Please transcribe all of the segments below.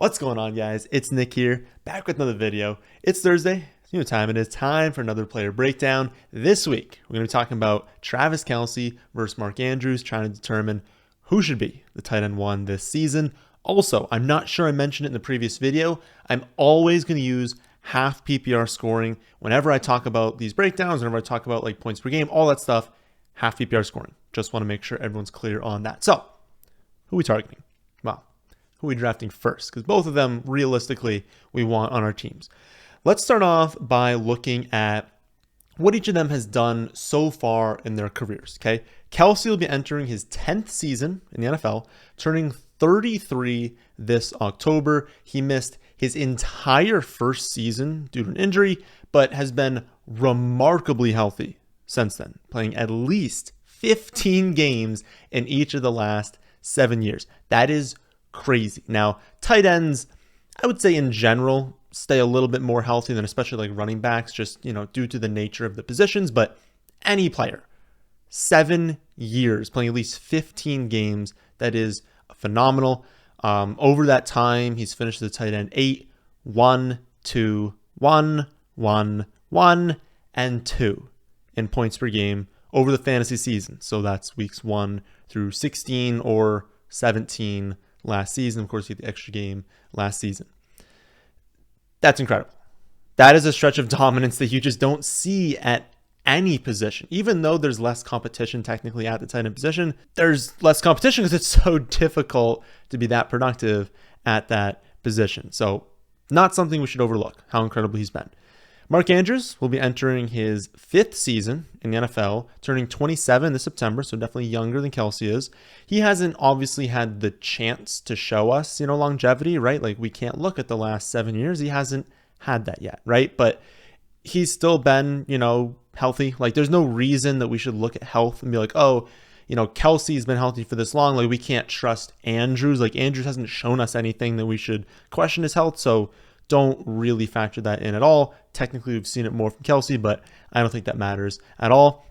What's going on, guys? It's Nick here, back with another video. It's Thursday. You know what time it is. Time for another player breakdown. This week, we're going to be talking about Travis Kelce versus Mark Andrews, trying to determine who should be the tight end one this season. Also, I'm not sure I mentioned it in the previous video. I'm always going to use half PPR scoring whenever I talk about these breakdowns, whenever I talk about like points per game, all that stuff, half PPR scoring. Just want to make sure everyone's clear on that. So, who are we targeting? Well, who are we drafting first? Because both of them, realistically, we want on our teams. Let's start off by looking at what each of them has done so far in their careers, okay? Kelce will be entering his 10th season in the NFL, turning 33 this October. He missed his entire first season due to an injury, but has been remarkably healthy since then, playing at least 15 games in each of the last 7 years. That is crazy. Now, tight ends, I would say in general, stay a little bit more healthy than especially like running backs, just, due to the nature of the positions. But any player, 7 years, playing at least 15 games, that is phenomenal. Over that time, he's finished the tight end 8, 1, 2, 1, 1, 1, and 2 in points per game over the fantasy season. So that's weeks 1 through 16 or 17 last season. Of course, he had the extra game last season. That's incredible. That is a stretch of dominance that you just don't see at any position. Even though there's less competition technically at the tight end position, there's less competition because it's so difficult to be that productive at that position. So not something we should overlook, how incredible he's been. Mark Andrews will be entering his 5th season in the NFL, turning 27 this September, so definitely younger than Kelce is. He hasn't obviously had the chance to show us, longevity, right? Like we can't look at the last 7 years. He hasn't had that yet, right? But he's still been, healthy. Like there's no reason that we should look at health and be like, oh, Kelce's been healthy for this long. Like we can't trust Andrews. Like Andrews hasn't shown us anything that we should question his health. So don't really factor that in at all. Technically, we've seen it more from Kelce, but I don't think that matters at all.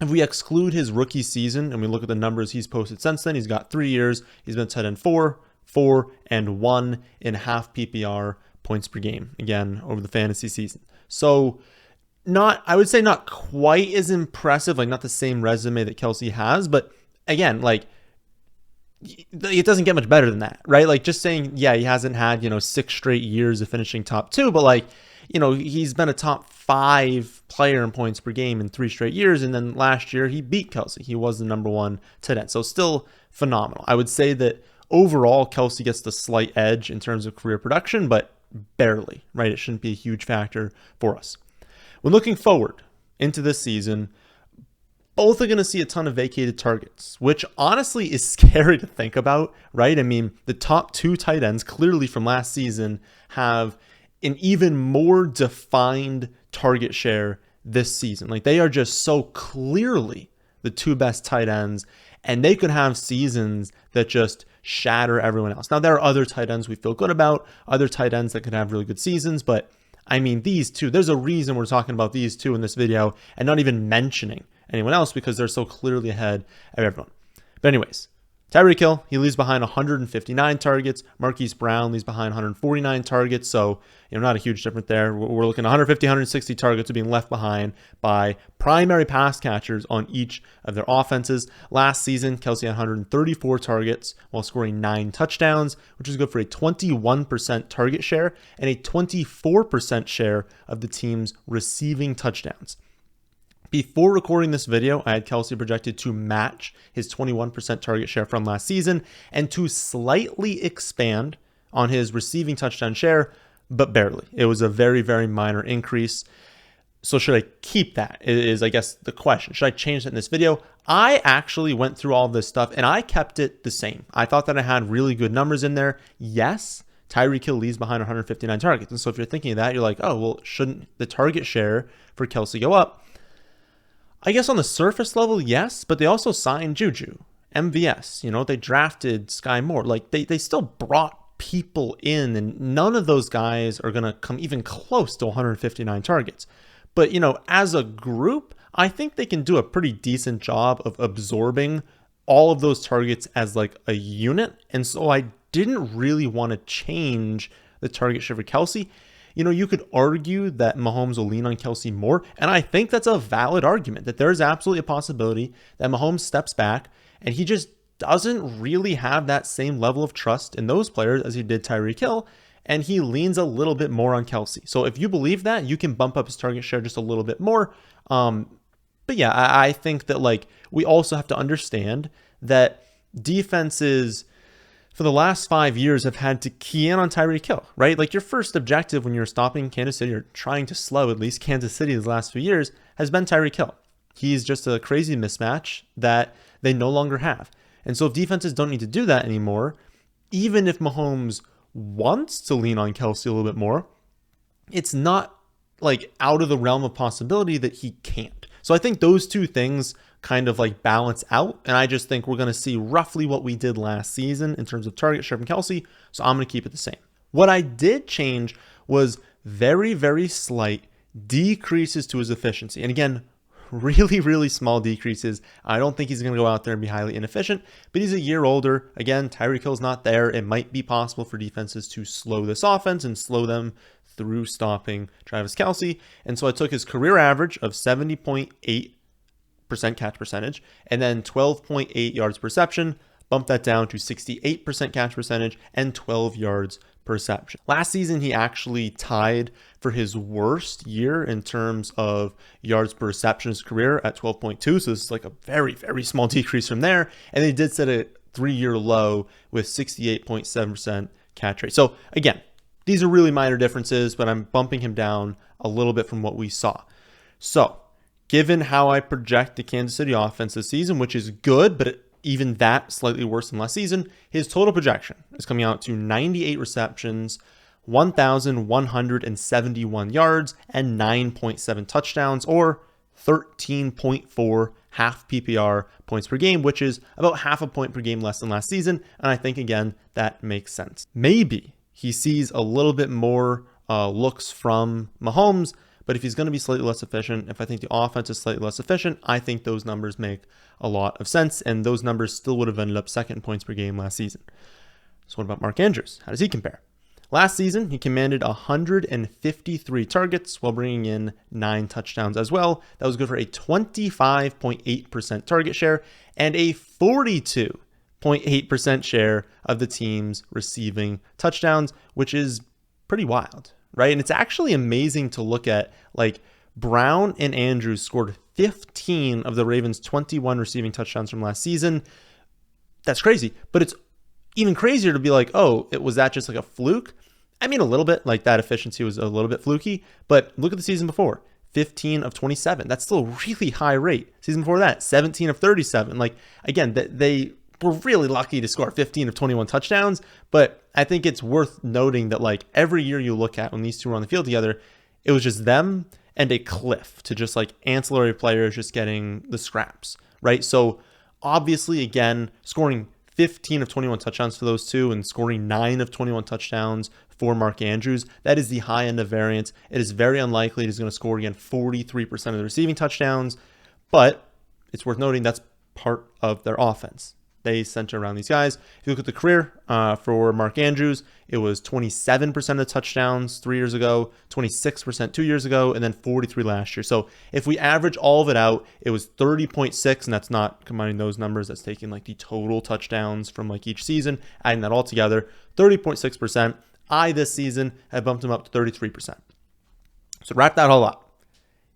If we exclude his rookie season and we look at the numbers he's posted since then, he's got 3 years. He's been tight end 4, 4, and 1 in half PPR points per game, again, over the fantasy season. So I would say not quite as impressive, like not the same resume that Kelce has, but again, like it doesn't get much better than that, right? Like just saying, yeah, he hasn't had, 6 straight years of finishing top 2, but like, he's been a top 5 player in points per game in 3 straight years. And then last year he beat Kelce. He was the number 1 tight end. So still phenomenal. I would say that overall Kelce gets the slight edge in terms of career production, but barely, right? It shouldn't be a huge factor for us. When looking forward into this season, both are going to see a ton of vacated targets, which honestly is scary to think about, right? I mean, the top 2 tight ends clearly from last season have an even more defined target share this season. Like they are just so clearly the 2 best tight ends, and they could have seasons that just shatter everyone else. Now, there are other tight ends we feel good about, other tight ends that could have really good seasons, but I mean, these 2, there's a reason we're talking about these 2 in this video and not even mentioning anyone else because they're so clearly ahead of everyone. But anyways, Tyreek Hill, he leaves behind 159 targets. Marquise Brown leaves behind 149 targets. So, not a huge difference there. We're looking at 150, 160 targets are being left behind by primary pass catchers on each of their offenses. Last season, Kelce had 134 targets while scoring 9 touchdowns, which is good for a 21% target share and a 24% share of the team's receiving touchdowns. Before recording this video, I had Kelce projected to match his 21% target share from last season and to slightly expand on his receiving touchdown share, but barely. It was a very, very minor increase. So should I keep that is I guess the question. Should I change that in this video? I actually went through all this stuff and I kept it the same. I thought that I had really good numbers in there. Yes, Tyreek Hill leaves behind 159 targets. And so if you're thinking of that, you're like, oh, well, shouldn't the target share for Kelce go up? I guess on the surface level, yes, but they also signed Juju, MVS, they drafted Sky Moore. Like they still brought people in, and none of those guys are going to come even close to 159 targets. But, as a group, I think they can do a pretty decent job of absorbing all of those targets as like a unit. And so I didn't really want to change the target share for Kelce. You could argue that Mahomes will lean on Kelce more, and I think that's a valid argument, that there's absolutely a possibility that Mahomes steps back and he just doesn't really have that same level of trust in those players as he did Tyreek Hill, and he leans a little bit more on Kelce. So if you believe that, you can bump up his target share just a little bit more. But yeah, I think that we also have to understand that defenses for the last 5 years have had to key in on Tyreek Hill, right? Your first objective when you're stopping Kansas City, or trying to slow at least Kansas City the last few years, has been Tyreek Hill. He's just a crazy mismatch that they no longer have. And so if defenses don't need to do that anymore, even if Mahomes wants to lean on Kelce a little bit more, it's not out of the realm of possibility that he can't. So I think those two things kind of balance out. And I just think we're going to see roughly what we did last season in terms of target share from Kelce. So I'm going to keep it the same. What I did change was very, very slight decreases to his efficiency. And again, really, really small decreases. I don't think he's going to go out there and be highly inefficient, but he's a year older. Again, Tyreek Hill's not there. It might be possible for defenses to slow this offense and slow them through stopping Travis Kelce. And so I took his career average of 70.8% catch percentage and then 12.8 yards per reception, bumped that down to 68% catch percentage and 12 yards per reception. Last season, he actually tied for his worst year in terms of yards per reception in his career at 12.2. So this is a very, very small decrease from there. And they did set a 3-year low with 68.7% catch rate. So again, these are really minor differences, but I'm bumping him down a little bit from what we saw. So given how I project the Kansas City offense this season, which is good, but even that slightly worse than last season, his total projection is coming out to 98 receptions, 1,171 yards, and 9.7 touchdowns, or 13.4 half PPR points per game, which is about half a point per game less than last season. And I think, again, that makes sense. Maybe he sees a little bit more looks from Mahomes, but if he's going to be slightly less efficient, if I think the offense is slightly less efficient, I think those numbers make a lot of sense, and those numbers still would have ended up second in points per game last season. So what about Mark Andrews? How does he compare? Last season, he commanded 153 targets while bringing in 9 touchdowns as well. That was good for a 25.8% target share and a 42.8% share of the team's receiving touchdowns, which is pretty wild, right? And it's actually amazing to look at. Brown and Andrews scored 15 of the Ravens' 21 receiving touchdowns from last season. That's crazy. But it's even crazier to be was that just a fluke? I mean, a little bit. That efficiency was a little bit fluky. But look at the season before. 15 of 27. That's still a really high rate. Season before that, 17 of 37. Again, they were really lucky to score 15 of 21 touchdowns. But I think it's worth noting that every year you look at when these two were on the field together, it was just them and a cliff to just ancillary players just getting the scraps, right? So obviously, again, scoring 15 of 21 touchdowns for those two and scoring 9 of 21 touchdowns for Mark Andrews, that is the high end of variance. It is very unlikely he's going to score again 43% of the receiving touchdowns, but it's worth noting that's part of their offense. They center around these guys. If you look at the career for Mark Andrews, it was 27% of the touchdowns 3 years ago, 26% 2 years ago, and then 43 last year. So if we average all of it out, it was 30.6, and that's not combining those numbers. That's taking the total touchdowns from each season, adding that all together, 30.6%. This season have bumped him up to 33%. So wrap that all up.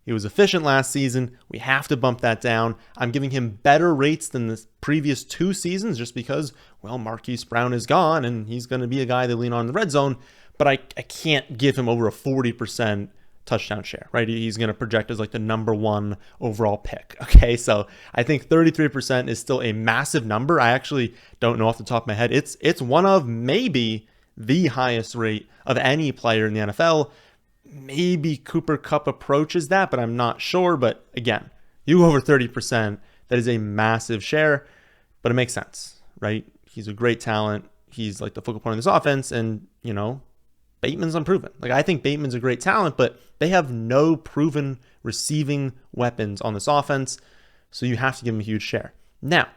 He was efficient last season. We have to bump that down. I'm giving him better rates than the previous 2 seasons just because, Marquise Brown is gone and he's going to be a guy they lean on in the red zone. But I can't give him over a 40% touchdown share, right? He's going to project as the number 1 overall pick. Okay, so I think 33% is still a massive number. I actually don't know off the top of my head. It's one of maybe the highest rate of any player in the NFL. Maybe Cooper Kupp approaches that, but I'm not sure. But again, you over 30%, that is a massive share, but it makes sense, right? He's a great talent. He's the focal point of this offense, and, Bateman's unproven. I think Bateman's a great talent, but they have no proven receiving weapons on this offense, so you have to give him a huge share. Now,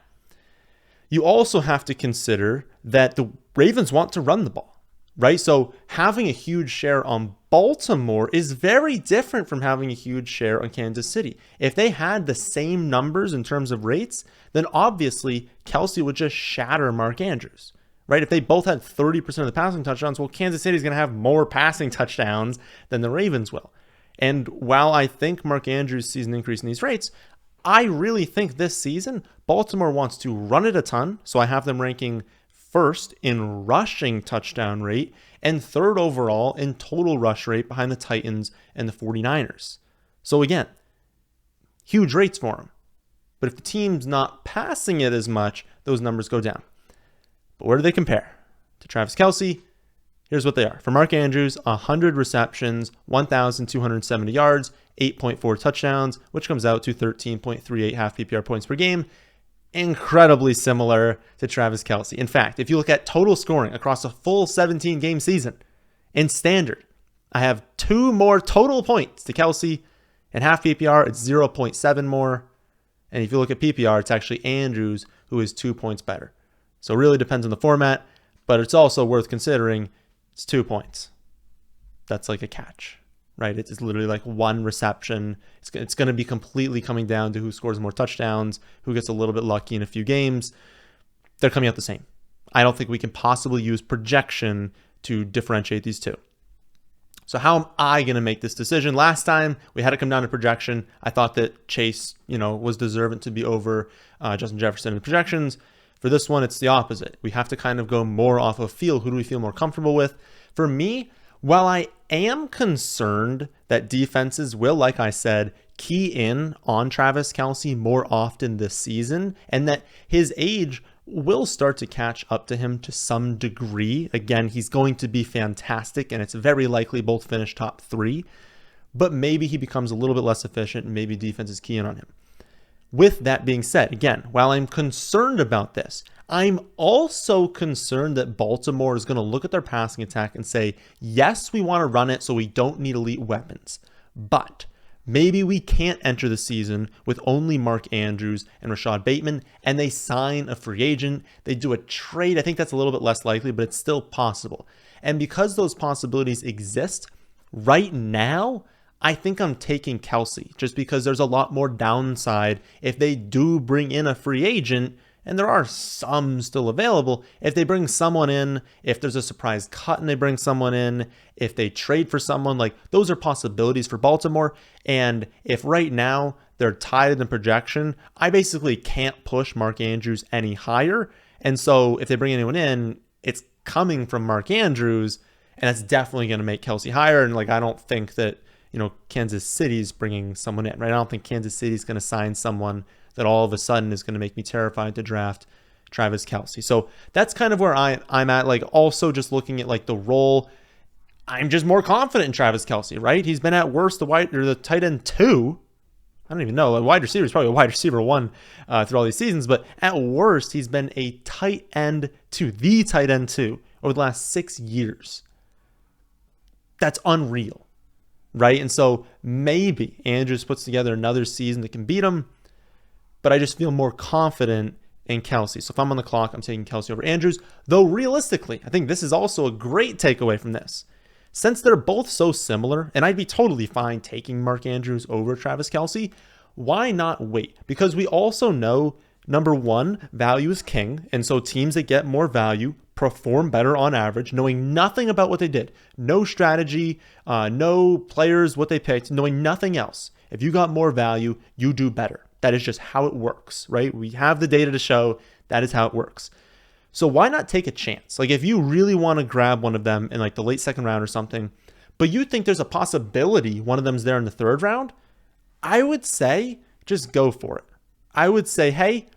You also have to consider that the Ravens want to run the ball, right? So having a huge share on Baltimore is very different from having a huge share on Kansas City. If they had the same numbers in terms of rates, then obviously Kelce would just shatter Mark Andrews, right? If they both had 30% of the passing touchdowns, well, Kansas City is going to have more passing touchdowns than the Ravens will. And while I think Mark Andrews sees an increase in these rates, I really think this season, Baltimore wants to run it a ton. So I have them ranking first in rushing touchdown rate and third overall in total rush rate behind the Titans and the 49ers. So again, huge rates for them. But if the team's not passing it as much, those numbers go down. But where do they compare? To Travis Kelce, here's what they are. For Mark Andrews, 100 receptions, 1,270 yards, 8.4 touchdowns, which comes out to 13.38 half PPR points per game. Incredibly similar to Travis Kelce. In fact, if you look at total scoring across a full 17-game season, in standard, I have 2 more total points to Kelce. In half PPR, it's 0.7 more. And if you look at PPR, it's actually Andrews who is 2 points better. So it really depends on the format, but it's also worth considering it's 2 points. That's like a catch, right? It's literally like one reception. It's going to be completely coming down to who scores more touchdowns, who gets a little bit lucky in a few games. They're coming out the same. I don't think we can possibly use projection to differentiate these two. So how am I going to make this decision? Last time we had to come down to projection. I thought that Chase, was deserving to be over Justin Jefferson in the projections. For this one, it's the opposite. We have to kind of go more off of feel. Who do we feel more comfortable with? For me, while I am concerned that defenses will, like I said, key in on Travis Kelce more often this season, and that his age will start to catch up to him to some degree. Again, he's going to be fantastic, and it's very likely both finish top 3, but maybe he becomes a little bit less efficient, and maybe defenses key in on him. With that being said, again, while I'm concerned about this, I'm also concerned that Baltimore is going to look at their passing attack and say, yes, we want to run it so we don't need elite weapons, but maybe we can't enter the season with only Mark Andrews and Rashad Bateman, and they sign a free agent. They do a trade. I think that's a little bit less likely, but it's still possible. And because those possibilities exist right now, I think I'm taking Kelce just because there's a lot more downside if they do bring in a free agent, and there are some still available. If they bring someone in, if there's a surprise cut and they bring someone in, if they trade for someone, like those are possibilities for Baltimore. And if right now they're tied in the projection, I basically can't push Mark Andrews any higher. And so if they bring anyone in, it's coming from Mark Andrews, and that's definitely going to make Kelce higher. And I don't think that Kansas City's bringing someone in, right? I don't think Kansas City's going to sign someone that all of a sudden is going to make me terrified to draft Travis Kelce. So that's kind of where I'm at. Also just looking at the role, I'm just more confident in Travis Kelce, right? He's been at worst the tight end 2. I don't even know. A wide receiver is probably a wide receiver 1 through all these seasons, but at worst, he's been a tight end 2, the tight end 2 over the last 6 years. That's unreal. Right? And so maybe Andrews puts together another season that can beat him, but I just feel more confident in Kelce. So if I'm on the clock, I'm taking Kelce over Andrews. Though realistically, I think this is also a great takeaway from this. Since they're both so similar, and I'd be totally fine taking Mark Andrews over Travis Kelce, why not wait? Because we also know, number one, value is king. And so teams that get more value perform better on average, knowing nothing about what they did, no strategy, no players, what they picked, knowing nothing else. If you got more value, you do better. That is just how it works, right? We have the data to show that is how it works. So why not take a chance? If you really want to grab one of them in the late second round or something, but you think there's a possibility one of them's there in the third round, I would say just go for it. I would say, hey,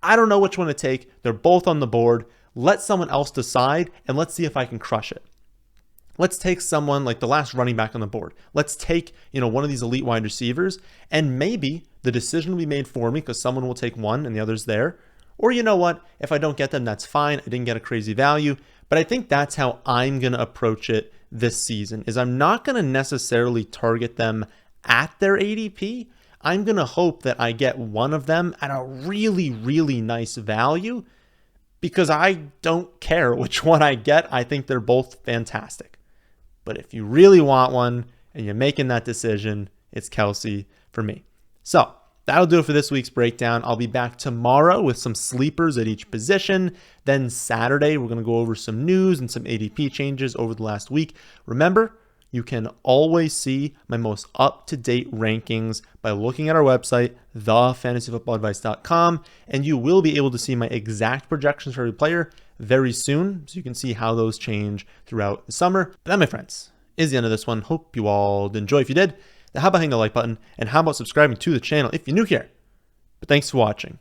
I don't know which one to take. They're both on the board. Let someone else decide, and let's see if I can crush it. Let's take someone like the last running back on the board. Let's take, one of these elite wide receivers, and maybe the decision will be made for me because someone will take one and the other's there. Or you know what? If I don't get them, that's fine. I didn't get a crazy value. But I think that's how I'm going to approach it this season, is I'm not going to necessarily target them at their ADP. I'm going to hope that I get one of them at a really, really nice value. because I don't care which one I get. I think they're both fantastic. But if you really want one and you're making that decision, it's Kelce for me. So that'll do it for this week's breakdown. I'll be back tomorrow with some sleepers at each position. Then Saturday, we're going to go over some news and some ADP changes over the last week. Remember, you can always see my most up-to-date rankings by looking at our website, thefantasyfootballadvice.com, and you will be able to see my exact projections for every player very soon, so you can see how those change throughout the summer. But that, my friends, is the end of this one. Hope you all did enjoy. If you did, then how about hitting the like button, and how about subscribing to the channel if you're new here? But thanks for watching.